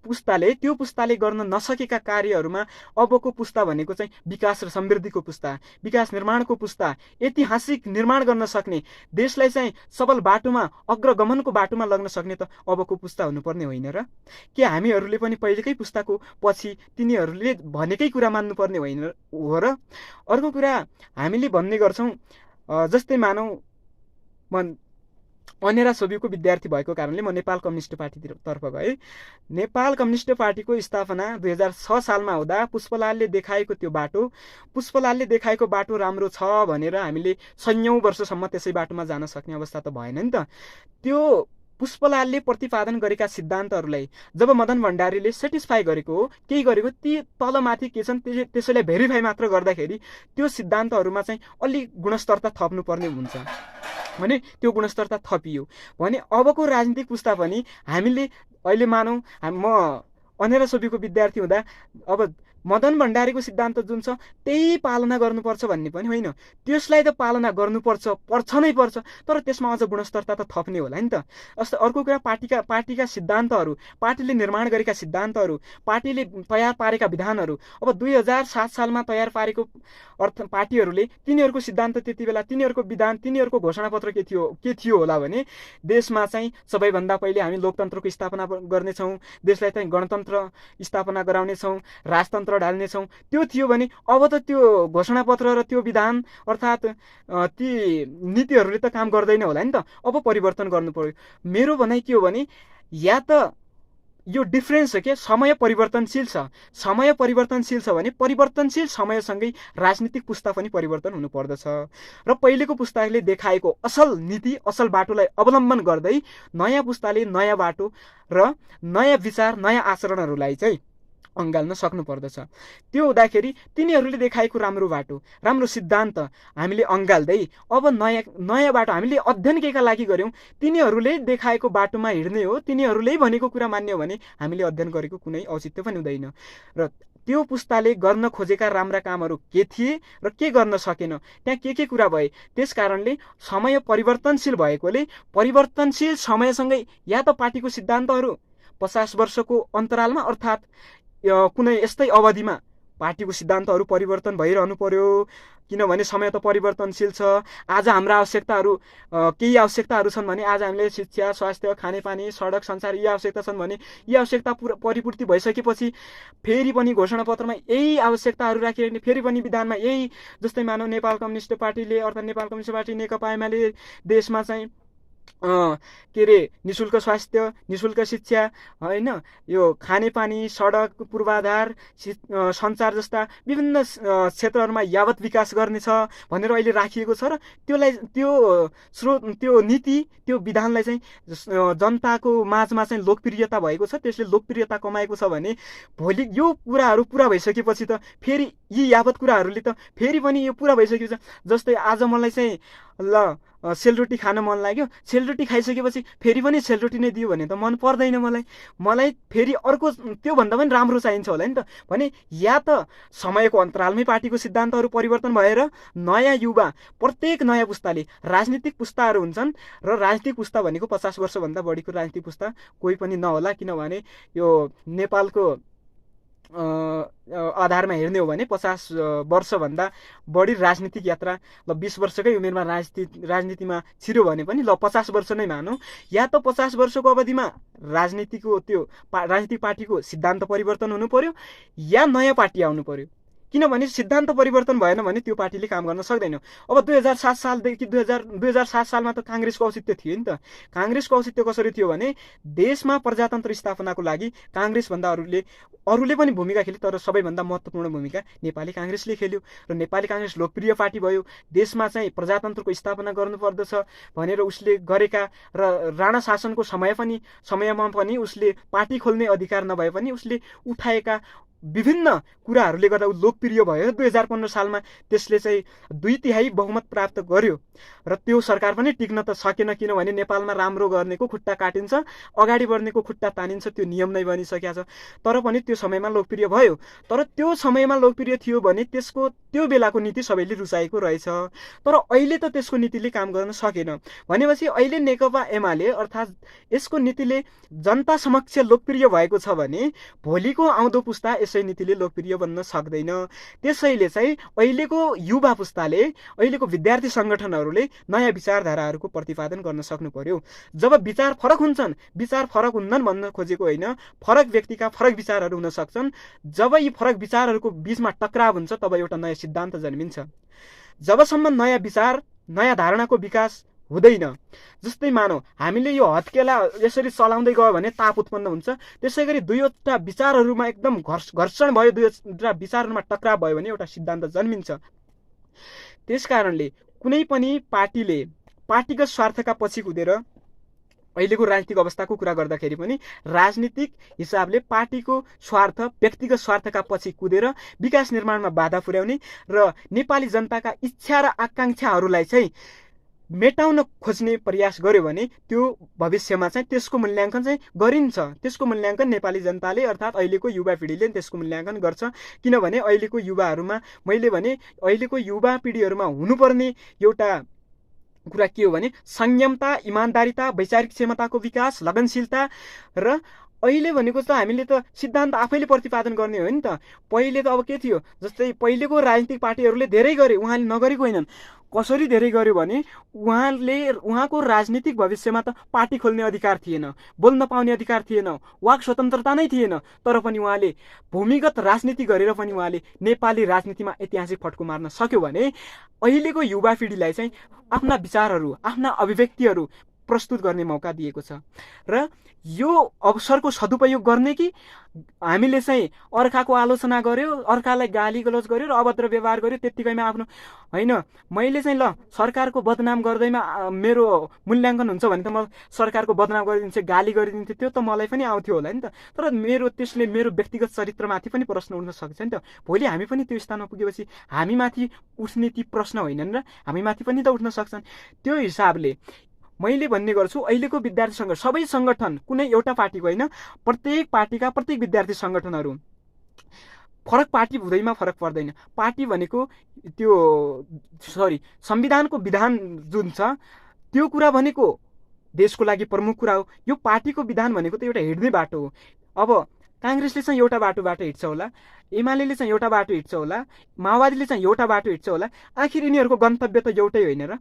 Speaker 1: त्यो पुस्ताले गर्न नसकेका कार्यहरूमा अबको पुस्ता भनेको चाहिँ विकास र समृद्धिको पुस्ता, विकास निर्माणको पुस्ता, ऐतिहासिक निर्माण गर्न सक्ने, देशलाई चाहिँ सबल बाटोमा, अग्रगमनको बाटोमा लग्न सक्ने त अबको पुस्ता हुनुपर्ने होइन र? के हामीहरूले पनि पहिलेकै पुस्ताको पछि तिनीहरूले भनेकै कुरा मान्नुपर्ने होइन हो र? अर्को कुरा हामीले भन्ने गर्छौँ, जस्तै मानौँ म अनेरा सोभिको विद्यार्थी भएको कारणले म नेपाल कम्युनिस्ट पार्टीतर्फ गएँ। नेपाल कम्युनिस्ट पार्टीको स्थापना 2006 सालमा हुँदा पुष्पलालले देखाएको बाटो राम्रो छ भनेर हामीले सयौं वर्षसम्म त्यसै बाटोमा जान सक्ने अवस्था त भएन नि त। त्यो पुष्पलालले प्रतिपादन गरेका सिद्धान्तहरूलाई जब मदन भण्डारीले सेटिस्फाई गरेको हो, केही गरेको, ती तलमाथि के छन् त्यसैलाई भेरिफाई मात्र गर्दाखेरि त्यो सिद्धान्तहरूमा चाहिँ अलिक गुणस्तरता थप्नुपर्ने हुन्छ भने त्यो गुणस्तरता थपियो भने अबको राजनीतिक पुस्ता पनि हामीले अहिले मानौँ म अनेरा सोभिको विद्यार्थी हुँदा अब मदन भण्डारीको सिद्धान्त जुन छ त्यही पालना गर्नुपर्छ भन्ने पनि होइन, त्यसलाई त पालना पर्छ नै पर्छ, तर त्यसमा अझ गुणस्तरता त थप्ने होला नि त। जस्तो अर्को कुरा पार्टीका सिद्धान्तहरू, पार्टीले निर्माण गरेका सिद्धान्तहरू, पार्टीले तयार पारेका विधानहरू, अब 2007 सालमा तयार पारेको पार्टीहरूले तिनीहरूको सिद्धान्त त्यति बेला, तिनीहरूको विधान, तिनीहरूको घोषणापत्र के थियो होला भने देशमा चाहिँ सबैभन्दा पहिले हामी लोकतन्त्रको स्थापना गर्नेछौँ, देशलाई चाहिँ गणतन्त्र स्थापना गराउनेछौँ, राजतन्त्र ढाल्नेछौँ, त्यो थियो भने अब त त्यो घोषणापत्र र त्यो विधान अर्थात् ती नीतिहरूले त काम गर्दैन होला नि त, अब परिवर्तन गर्नु पर्यो। मेरो भनाइ के हो भने या त यो डिफ्रेन्स हो के, समय परिवर्तनशील छ भने परिवर्तनशील समयसँगै राजनीतिक पुस्ता पनि परिवर्तन हुनु पर्दछ र पहिलेको पुस्ताले देखाएको असल नीति, असल बाटोलाई अवलम्बन गर्दै नयाँ पुस्ताले नयाँ बाटो र नयाँ विचार, नयाँ आचरणहरूलाई चाहिँ अँगाल्न सक्नु पर्दछ। त्यो हुँदाखेरि तिनीहरूले देखाएको राम्रो बाटो, राम्रो सिद्धान्त हामीले अँगाल्दै अब नयाँ बाटो हामीले अध्ययन केका लागि गर्यौँ, तिनीहरूले देखाएको बाटोमा हिँड्ने हो, तिनीहरूले भनेको कुरा मान्ने हो भने हामीले अध्ययन गरेको कुनै औचित्य पनि हुँदैन। र त्यो पुस्ताले गर्न खोजेका राम्रा कामहरू के थिए र के गर्न सकेन, त्यहाँ के कुरा भए, त्यस कारणले समय परिवर्तनशील भएकोले परिवर्तनशील समयसँगै या त पार्टीको सिद्धान्तहरू 50 वर्षको अन्तरालमा अर्थात् कुनै यस्तै अवधिमा पार्टीको सिद्धान्तहरू परिवर्तन भइरहनु पर्यो, किनभने समय त परिवर्तनशील छ। आज हाम्रा केही आवश्यकताहरू छन् भने आज हामीले शिक्षा, स्वास्थ्य, खानेपानी, सडक, सञ्चार यी आवश्यकता छन् भने यी आवश्यकता परिपूर्ति भइसकेपछि फेरि पनि घोषणापत्रमा यही आवश्यकताहरू राखिरहने, फेरि पनि विधानमा यही, जस्तै मानव नेपाल कम्युनिस्ट पार्टीले अर्थात् नेपाल कम्युनिस्ट पार्टी नेकपा एमाले देशमा चाहिँ के अरे निशुल्क स्वास्थ्य, निशुल्क शिक्षा, होइन, यो खानेपानी, सडक, पूर्वाधार, सञ्चार जस्ता विभिन्न क्षेत्रहरूमा यावत विकास गर्नेछ भनेर अहिले राखिएको छ र त्यो नीति, त्यो विधानलाई चाहिँ जनताको माझमा चाहिँ लोकप्रियता भएको छ, त्यसले लोकप्रियता कमाएको छ भने भोलि यो कुराहरू पुरा भइसकेपछि त फेरि यी यावत कुराहरूले त फेरि पनि यो पुरा भइसकेको छ। जस्तै आज मलाई चाहिँ ल सेलरोटी खान मन लाग्यो, सेलरोटी खाइसकेपछि फेरि पनि सेलरोटी नै दियो भने त मन पर्दैन मलाई फेरि अर्को त्योभन्दा पनि राम्रो चाहिन्छ होला नि त। भने या त समयको अन्तरालमै पार्टीको सिद्धान्तहरू परिवर्तन भएर नयाँ युवा, प्रत्येक नयाँ पुस्ताले, राजनीतिक पुस्ताहरू हुन्छन् र राजनीतिक पुस्ता भनेको 50 वर्षभन्दा बढीको राजनीतिक पुस्ता कोही पनि नहोला, किनभने यो नेपालको आधारमा हेर्ने हो भने 50 वर्षभन्दा बढी राजनीतिक यात्रा, ल 20 वर्षकै उमेरमा राजनीतिमा छिर्यो भने पनि ल 50 वर्ष नै मानौँ, या त 50 वर्षको अवधिमा राजनीतिक पार्टीको सिद्धान्त परिवर्तन हुनु पर्यो या नयाँ पार्टी आउनु पर्यो। किनभने सिद्धान्त परिवर्तन भएन भने त्यो पार्टीले काम गर्न सक्दैन। अब 2007 सालदेखि 2007 सालमा त काङ्ग्रेसको औचित्य थियो नि त। काङ्ग्रेसको औचित्य कसरी थियो भने देशमा प्रजातन्त्र स्थापनाको लागि काङ्ग्रेसभन्दा अरूले पनि भूमिका खेले, तर सबैभन्दा महत्त्वपूर्ण भूमिका नेपाली काङ्ग्रेसले खेल्यो र नेपाली काङ्ग्रेस लोकप्रिय पार्टी भयो। देशमा चाहिँ प्रजातन्त्रको स्थापना गर्नुपर्दछ भनेर उसले गरेका र राणा शासनको समयमा पनि उसले पार्टी खोल्ने अधिकार नभए पनि उसले उठाएका विभिन्न कुराहरूले गर्दा ऊ लोकप्रिय भयो। 2015 सालमा त्यसले चाहिँ 2/3 बहुमत प्राप्त गर्यो र त्यो सरकार पनि टिक्न त सकेन, किनभने नेपालमा राम्रो गर्नेको खुट्टा काटिन्छ, अगाडि बढ्नेको खुट्टा तानिन्छ, त्यो नियम नै बनिसकेको छ। तर पनि त्यो समयमा लोकप्रिय भयो। तर त्यो समयमा लोकप्रिय थियो भने त्यो बेलाको नीति सबैले रुचाएको रहेछ, तर अहिले त त्यसको नीतिले काम गर्न सकेन। भनेपछि अहिले नेकपा एमाले अर्थात् यसको नीतिले जनता समक्ष लोकप्रिय भएको छ भने भोलिको आउँदो पुस्ता यसै नीतिले लोकप्रिय बन्न सक्दैन। त्यसैले चाहिँ अहिलेको युवा पुस्ताले, अहिलेको विद्यार्थी सङ्गठनहरूले नयाँ विचारधाराहरूको प्रतिपादन गर्न सक्नु पर्यो। जब विचार फरक हुन्छन्, विचार फरक हुँदैन भन्न खोजेको होइन, फरक व्यक्तिका फरक विचारहरू हुन सक्छन्। जब यी फरक विचारहरूको बिचमा टक्राव हुन्छ तब एउटा नयाँ सिद्धान्त जन्मिन्छ। जबसम्म नयाँ विचार, नयाँ धारणाको विकास हुँदैन, जस्तै मानौ हामीले यो हत्केला यसरी चलाउँदै गयो भने ताप उत्पन्न हुन्छ। त्यसै गरी दुईवटा विचारहरूमा एकदम घर्षण भयो, दुईवटा विचारहरूमा टक्राव भयो भने एउटा सिद्धान्त जन्मिन्छ। त्यसकारणले कुनै पनि पार्टीले पार्टीगत स्वार्थका पछि कुदेर, अहिलेको राजनीतिक अवस्थाको कुरा गर्दाखेरि पनि राजनीतिक हिसाबले पार्टीको स्वार्थ, व्यक्तिगत स्वार्थका पछि कुदेर विकास निर्माणमा बाधा पुर्याउने र नेपाली जनताका इच्छा र आकाङ्क्षाहरूलाई चाहिँ मेटाउन खोज्ने प्रयास गर्यो भने त्यो भविष्यमा चाहिँ त्यसको मूल्याङ्कन चाहिँ गरिन्छ। त्यसको मूल्याङ्कन नेपाली जनताले अर्थात् अहिलेको युवा पिँढीले त्यसको मूल्याङ्कन गर्छ। किनभने अहिलेको युवाहरूमा, मैले भने अहिलेको युवा पिँढीहरूमा हुनुपर्ने एउटा कुरा के हो भने संयमता, इमान्दारिता, वैचारिक क्षमताको विकास, लगनशीलता। र अहिले भनेको त हामीले त सिद्धान्त आफैले प्रतिपादन गर्ने हो नि त। पहिले त अब के थियो, जस्तै पहिलेको राजनीतिक पार्टीहरूले धेरै गरे, उहाँले नगरेको होइनन्। कसरी धेरै गर्यो भने उहाँको राजनीतिक भविष्यमा त पार्टी खोल्ने अधिकार थिएन, बोल्न पाउने अधिकार थिएन, वाक स्वतन्त्रता नै थिएन। तर पनि उहाँले भूमिगत राजनीति गरेर पनि उहाँले नेपाली राजनीतिमा ऐतिहासिक फड्को मार्न सक्यो भने अहिलेको युवा पिँढीलाई चाहिँ आफ्ना विचारहरू, आफ्ना अभिव्यक्तिहरू प्रस्तुत गर्ने मौका दिएको छ। र यो अवसरको सदुपयोग गर्ने कि हामीले चाहिँ अर्काको आलोचना गर्यो, अर्कालाई गाली गलौज गर्यो र अभद्र व्यवहार गर्यो, त्यत्तिकैमा आफ्नो होइन, मैले चाहिँ ल सरकारको बदनाम गर्दैमा मेरो मूल्याङ्कन हुन्छ भने त म सरकारको बदनाम गरिदिन्छु, गाली गरिदिन्छु, त्यो त मलाई पनि आउँथ्यो होला नि त। तर त्यसले मेरो व्यक्तिगत चरित्रमाथि पनि प्रश्न उठ्न सक्छ नि त। भोलि हामी पनि त्यो स्थानमा पुगेपछि हामीमाथि उठ्ने ती प्रश्न होइनन् र हामीमाथि पनि त उठ्न सक्छन्। त्यो हिसाबले मैले भन्ने गर्छु, अहिलेको विद्यार्थी सङ्गठन, सबै सङ्गठन, कुनै एउटा पार्टीको होइन, प्रत्येक पार्टीका प्रत्येक विद्यार्थी सङ्गठनहरू फरक पार्टी हुँदैमा फरक पर्दैन। पार्टी भनेको त्यो संविधानको विधान जुन छ त्यो कुरा भनेको देशको लागि प्रमुख कुरा हो। यो पार्टीको विधान भनेको त एउटा हिँड्ने बाटो हो। अब काङ्ग्रेसले चाहिँ एउटा बाटोबाट हिँड्छ होला, एमाले चाहिँ एउटा बाटो हिँड्छ होला, माओवादीले चाहिँ एउटा बाटो हिँड्छ होला। आखिर यिनीहरूको गन्तव्य त एउटै होइन र?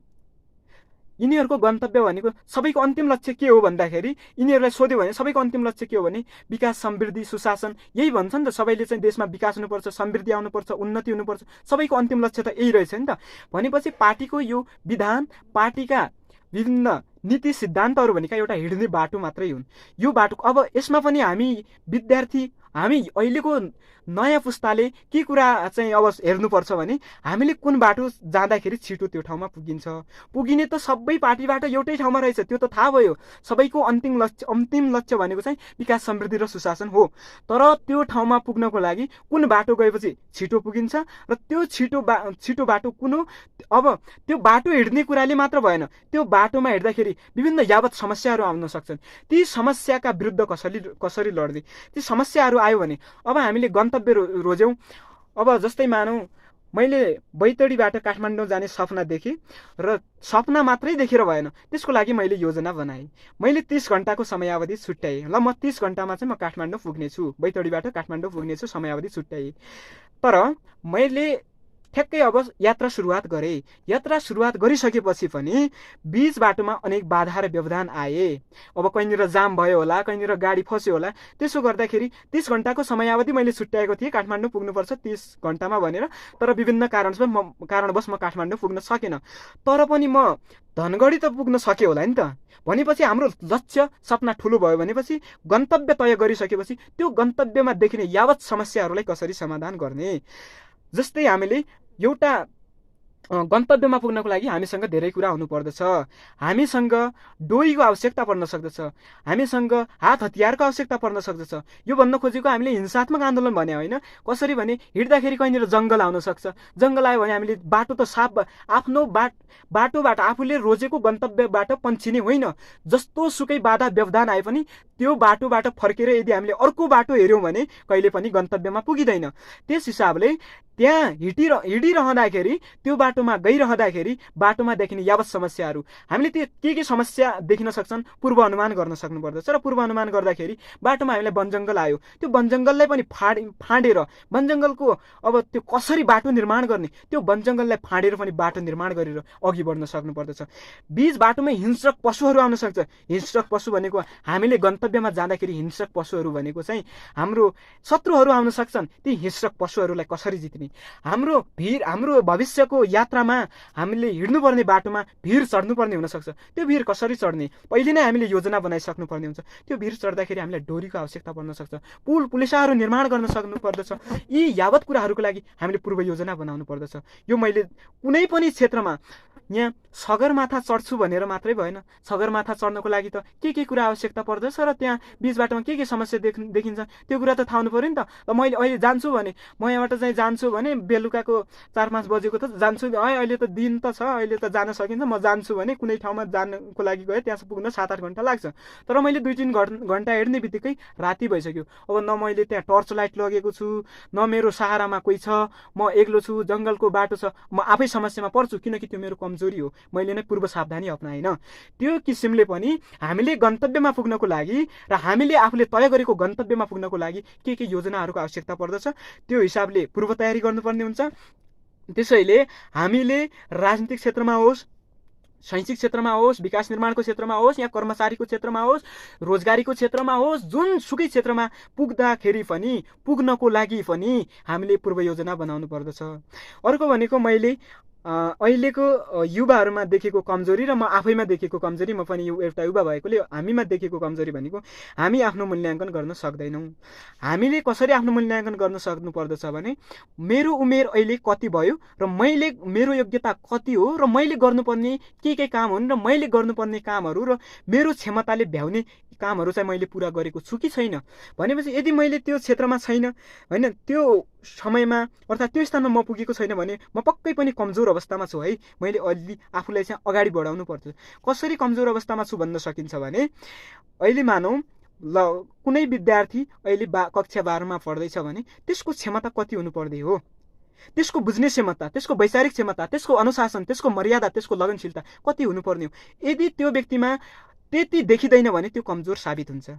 Speaker 1: यिनीहरूको गन्तव्य भनेको सबैको अन्तिम लक्ष्य के हो भन्दाखेरि, यिनीहरूलाई सोध्यो भने सबैको अन्तिम लक्ष्य के हो भने विकास, समृद्धि, सुशासन, यही भन्छ नि त। सबैले चाहिँ देशमा विकास हुनुपर्छ, समृद्धि आउनुपर्छ, उन्नति हुनुपर्छ, सबैको अन्तिम लक्ष्य त यही रहेछ नि त। भनेपछि पार्टीको यो विधान, पार्टीका विभिन्न नीति सिद्धान्तहरू भनेका एउटा हिँड्ने बाटो मात्रै हुन्। यो बाटो अब यसमा पनि हामी विद्यार्थी, हामी अहिलेको नयाँ पुस्ताले के कुरा चाहिँ अब हेर्नुपर्छ भने हामीले कुन बाटो जाँदाखेरि छिटो त्यो ठाउँमा पुगिन्छ। पुगिने त सबै पार्टीबाट एउटै ठाउँमा रहेछ, त्यो त थाहा भयो। सबैको अन्तिम लक्ष्य भनेको चाहिँ विकास, समृद्धि र सुशासन हो। तर त्यो ठाउँमा पुग्नको लागि कुन बाटो गएपछि छिटो पुगिन्छ र त्यो छिटो बाटो कुन हो? अब त्यो बाटो हिँड्ने कुराले मात्र भएन, त्यो बाटोमा हिँड्दाखेरि विभिन्न यावत समस्याहरू आउन सक्छन्। ती समस्याका विरुद्ध कसरी लड्ने, ती समस्याहरू आयो भने अब हामीले गन्तव्य रोज्यौँ। अब जस्तै मानौँ मैले बैतडीबाट काठमाडौँ जाने सपना देखेँ र सपना मात्रै देखेर भएन, त्यसको लागि मैले योजना बनाएँ। मैले 30 घन्टाको समयावधि छुट्याएँ। ल म 30 घन्टामा चाहिँ म काठमाडौँ पुग्नेछु, बैतडीबाट काठमाडौँ पुग्नेछु समयावधि छुट्याएँ। तर मैले ठ्याक्कै अब यात्रा सुरुवात गरेँ। यात्रा सुरुवात गरिसकेपछि पनि बीच बाटोमा अनेक बाधा र व्यवधान आए। अब कहीँनिर जाम भयो होला, कहीँनिर गाडी फस्यो होला। त्यसो गर्दाखेरि 30 घन्टाको समयावधि मैले छुट्याएको थिएँ काठमाडौँ पुग्नुपर्छ 30 घन्टामा भनेर, तर विभिन्न कारणवश म काठमाडौँ पुग्न सकेन। तर पनि म धनगढी त पुग्न सकेँ होला नि त। भनेपछि हाम्रो लक्ष्य सपना ठुलो भयो भनेपछि गन्तव्य तय गरिसकेपछि त्यो गन्तव्यमा देखिने यावत समस्याहरूलाई कसरी समाधान गर्ने। जस्तै हामीले एउटा गन्तव्यमा पुग्नको लागि हामीसँग धेरै कुरा हुनु पर्दछ। हामीसँग डोरीको आवश्यकता पर्न सक्दछ, हामीसँग हात हतियारको आवश्यकता पर्न सक्दछ। यो भन्न खोजेको हामीले हिंसात्मक आन्दोलन भने होइन। कसरी भने हिँड्दाखेरि कहीँनिर जङ्गल आउन सक्छ, जङ्गल आयो भने हामीले बाटो त साफ आफ्नो बाटोबाट आफूले रोजेको गन्तव्यबाट पन्छिने होइन। जस्तो सुकै बाधा व्यवधान आए पनि त्यो बाटोबाट फर्केर यदि हामीले अर्को बाटो हेऱ्यौँ भने कहिले पनि गन्तव्यमा पुगिँदैन। त्यस हिसाबले त्यहाँ हिँडिरहँदाखेरि त्यो बाटोमा गइरहँदाखेरि बाटोमा देखिने यावत समस्याहरू हामीले त्यो के समस्या देखिन सक्छन् पूर्व अनुमान गर्न सक्नुपर्दछ। र पूर्व अनुमान गर्दाखेरि बाटोमा हामीलाई वनजङ्गल आयो, त्यो वनजङ्गललाई पनि फाँडेर वनजङ्गलको अब त्यो कसरी बाटो निर्माण गर्ने, त्यो वनजङ्गललाई फाँडेर पनि बाटो निर्माण गरेर अघि बढ्न सक्नुपर्दछ। बीच बाटोमै हिंस्रक पशुहरू आउन सक्छ। हिंस्रक पशु भनेको हामीले गन्तव्यमा जाँदाखेरि हिंस्रक पशुहरू भनेको चाहिँ हाम्रो शत्रुहरू आउन सक्छन्। ती हिंस्रक पशुहरूलाई कसरी जित्ने, हाम्रो भविष्यको यात्रामा हामीले हिँड्नुपर्ने बाटोमा भिर चढ्नुपर्ने हुनसक्छ। त्यो भिर कसरी चढ्ने पहिले नै हामीले योजना बनाइसक्नुपर्ने हुन्छ। त्यो भिर चढ्दाखेरि हामीलाई डोरीको आवश्यकता पर्न सक्छ, पुलिसाहरू निर्माण गर्न सक्नुपर्दछ। यी यावत कुराहरूको लागि हामीले पूर्व योजना बनाउनु पर्दछ। यो मैले कुनै पनि क्षेत्रमा यहाँ सगरमाथा चढ्छु भनेर मात्रै भएन। सगरमाथा चढ्नको लागि त के कुरा आवश्यकता पर्दछ र त्यहाँ बीच बाटोमा के समस्या देखिन्छ त्यो कुरा त थाहा हुनु पर्यो नि त। मैले अहिले जान्छु भने म यहाँबाट चाहिँ जान्छु भने बेलुकाको 4-5 बजेको त जान्छु, अहिले त दिन त छ, अहिले त जान सकिन्छ, म जान्छु भने कुनै ठाउँमा जानको लागि गएँ त्यहाँ पुग्न 7-8 घन्टा लाग्छ। तर मैले 2-3 घन्टा हिँड्ने बित्तिकै राति भइसक्यो। अब न मैले त्यहाँ टर्च लाइट लगेको छु, न मेरो सहारामा कोही छ, म एक्लो छु, जङ्गलको बाटो छ, म आफै समस्यामा पर्छु किनकि त्यो मेरो कमजोरी हो। मैले नै पूर्व सावधानी अपनाएन। त्यो किसिमले पनि हामीले गन्तव्यमा पुग्नको लागि र हामीले आफूले तय गरेको गन्तव्यमा पुग्नको लागि के योजनाहरूको आवश्यकता पर्दछ त्यो हिसाबले पूर्व तयारी गर्नुपर्ने हुन्छ। त्यसैले हामीले राजनीतिक क्षेत्रमा होस्, शैक्षिक क्षेत्रमा होस्, विकास निर्माणको क्षेत्रमा होस्, या कर्मचारीको क्षेत्रमा होस्, रोजगारीको क्षेत्रमा होस्, जुनसुकै क्षेत्रमा पुग्दाखेरि पनि पुग्नको लागि पनि हामीले पूर्व योजना बनाउनु पर्दछ। अर्को भनेको मैले अहिलेको युवाहरूमा देखेको कमजोरी र म आफैमा देखेको कमजोरी, म पनि एउटा युवा भएकोले हामीमा देखेको कमजोरी भनेको हामी आफ्नो मूल्याङ्कन गर्न सक्दैनौँ। हामीले कसरी आफ्नो मूल्याङ्कन गर्न सक्नुपर्दछ भने मेरो उमेर अहिले कति भयो र मेरो योग्यता कति हो र मैले गर्नुपर्ने के काम हुन् र मैले गर्नुपर्ने कामहरू र मेरो क्षमताले भ्याउने कामहरू चाहिँ मैले पुरा गरेको छु कि छैन भनेपछि यदि मैले त्यो क्षेत्रमा छैन होइन, त्यो समयमा अर्थात् त्यो स्थानमा म पुगेको छैन भने म पक्कै पनि कमजोर अवस्थामा छु है। मैले अलि आफूलाई चाहिँ अगाडि बढाउनु पर्छ। कसरी कमजोर अवस्थामा छु भन्न सकिन्छ भने अहिले मानौँ कुनै विद्यार्थी अहिले कक्षा 12मा पढ्दैछ भने त्यसको क्षमता कति हुनुपर्ने हो, त्यसको बुझ्ने क्षमता, त्यसको वैचारिक क्षमता, त्यसको अनुशासन, त्यसको मर्यादा, त्यसको लगनशीलता कति हुनुपर्ने हो। यदि त्यो व्यक्तिमा त्यति देखिँदैन भने त्यो कमजोर साबित हुन्छ।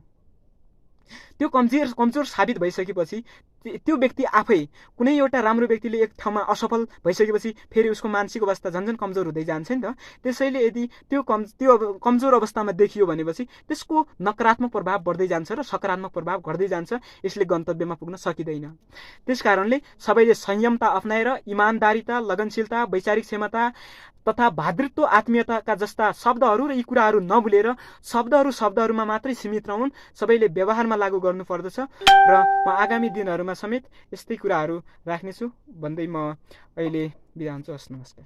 Speaker 1: त्यो कमजोर साबित भइसकेपछि त्यो व्यक्ति आफै कुनै एउटा राम्रो व्यक्तिले एक ठाउँमा असफल भइसकेपछि फेरि उसको मानसिक अवस्था झन्झन कमजोर हुँदै जान्छ नि त। त्यसैले यदि त्यो कमजोर अवस्थामा देखियो भनेपछि त्यसको नकारात्मक प्रभाव बढ्दै जान्छ र सकारात्मक प्रभाव घट्दै जान्छ। यसले गन्तव्यमा पुग्न सकिँदैन। त्यसकारणले सबैले संयमता अपनाएर इमानदारिता, लगनशीलता, वैचारिक क्षमता तथा भातृत्व, आत्मीयताका जस्ता शब्दहरू र यी कुराहरू नभुलेर शब्दहरूमा मात्रै सीमित रहन्, सबैले व्यवहारमा लागू गर्नुपर्दछ। र म आगामी दिनहरूमा समेत यस्तै कुराहरू राख्नेछु भन्दै म अहिले बिदा हुन्छु। हस्, नमस्कार।